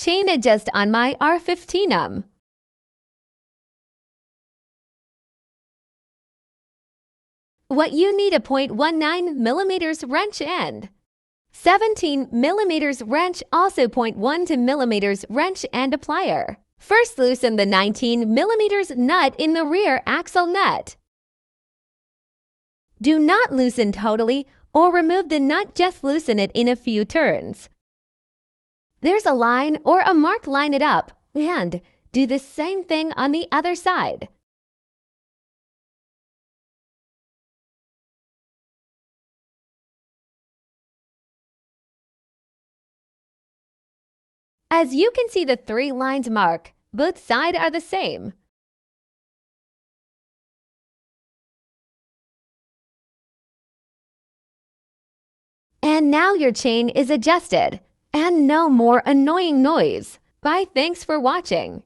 chain adjust on my R15M. What you need: a 0.19 millimeters wrench and 17 millimeters wrench, also 0.12 millimeters wrench and a plier. First, loosen the 19 millimeters nut in the rear axle nut. Do not loosen totally or remove the nut, just loosen it in a few turns. There's a line or a mark, line it up, and do the same thing on the other side. As you can see, the 3 lines mark, both sides are the same. And now your chain is adjusted, and no more annoying noise. Bye, thanks for watching.